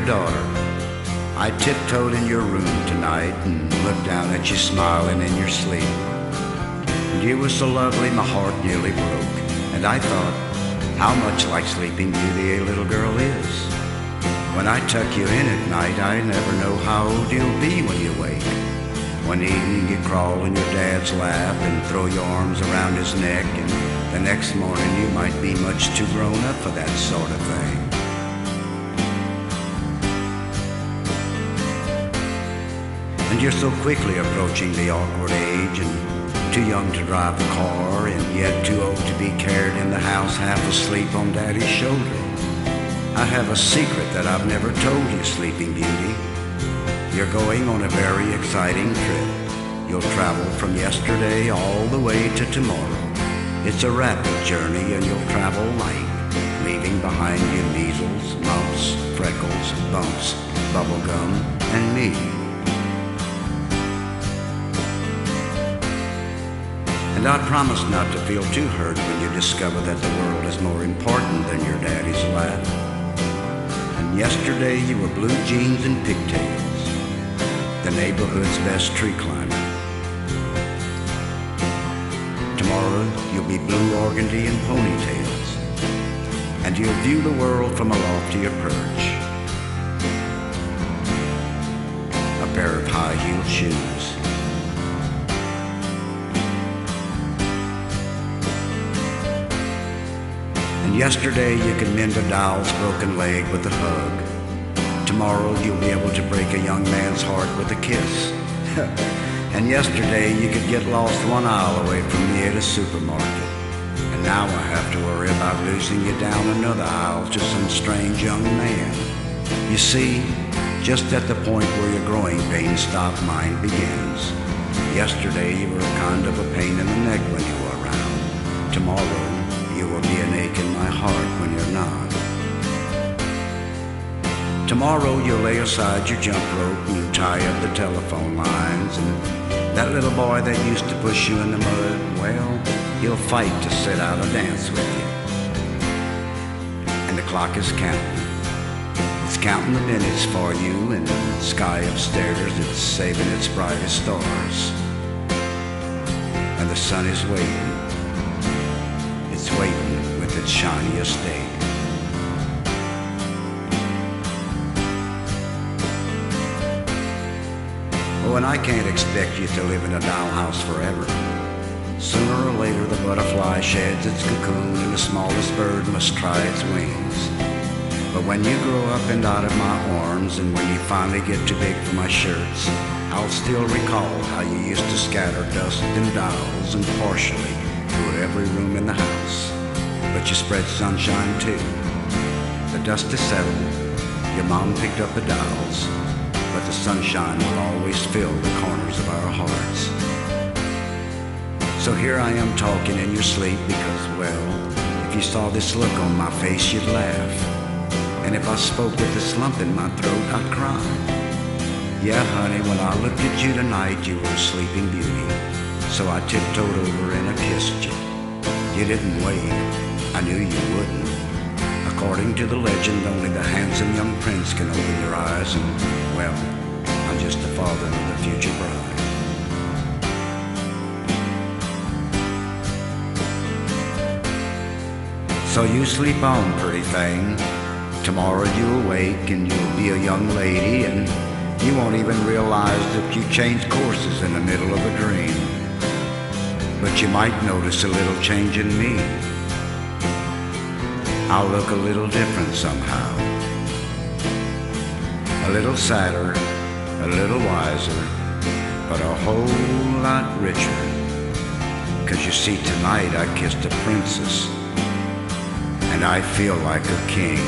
Dear daughter, I tiptoed in your room tonight and looked down at you smiling in your sleep. And you were so lovely my heart nearly broke. And I thought, how much like Sleeping Beauty a little girl is. When I tuck you in at night, I never know how old you'll be when you wake. One evening you crawl in your dad's lap and throw your arms around his neck, and the next morning you might be much too grown up for that sort of thing. And you're so quickly approaching the awkward age, and too young to drive the car, and yet too old to be carried in the house half asleep on Daddy's shoulder. I have a secret that I've never told you, Sleeping Beauty. You're going on a very exciting trip. You'll travel from yesterday all the way to tomorrow. It's a rapid journey and you'll travel light, leaving behind you measles, mumps, freckles, bumps, bubblegum, and me. And I promise not to feel too hurt when you discover that the world is more important than your daddy's lap. And yesterday you were blue jeans and pigtails, the neighborhood's best tree climber. Tomorrow you'll be blue organdy and ponytails, and you'll view the world from a loftier perch. A pair of high-heeled shoes. And yesterday you could mend a doll's broken leg with a hug. Tomorrow you'll be able to break a young man's heart with a kiss. And yesterday you could get lost one aisle away from me at a supermarket. And now I have to worry about losing you down another aisle to some strange young man. You see, just at the point where your growing pains stop, mine begins. Yesterday you were kind of a pain in the neck when you were around. Tomorrow you will be an ache in my heart when you're not. Tomorrow you'll lay aside your jump rope and tie up the telephone lines, and that little boy that used to push you in the mud, well, he'll fight to sit out a dance with you. And the clock is counting. It's counting the minutes for you, and the sky upstairs it's saving its brightest stars. And the sun is waiting. It's waiting with its shiniest day. Oh, and I can't expect you to live in a dollhouse forever. Sooner or later the butterfly sheds its cocoon and the smallest bird must try its wings. But when you grow up and out of my arms, and when you finally get too big for my shirts, I'll still recall how you used to scatter dust and dolls and partially through every room in the house. But you spread sunshine too. The dust is settled. Your mom picked up the dolls, but the sunshine will always fill the corners of our hearts. So here I am talking in your sleep because, well, if you saw this look on my face, you'd laugh. And if I spoke with this lump in my throat, I'd cry. Yeah, honey, when I looked at you tonight, you were a Sleeping Beauty. So I tiptoed over and I kissed you. You didn't wait. I knew you wouldn't. According to the legend, only the handsome young prince can open your eyes, and, well, I'm just the father of the future bride. So you sleep on, pretty thing. Tomorrow you'll wake and you'll be a young lady, and you won't even realize that you changed courses in the middle of a dream. But you might notice a little change in me. I'll look a little different somehow. A little sadder, a little wiser, but a whole lot richer. 'Cause you see, tonight I kissed a princess, and I feel like a king.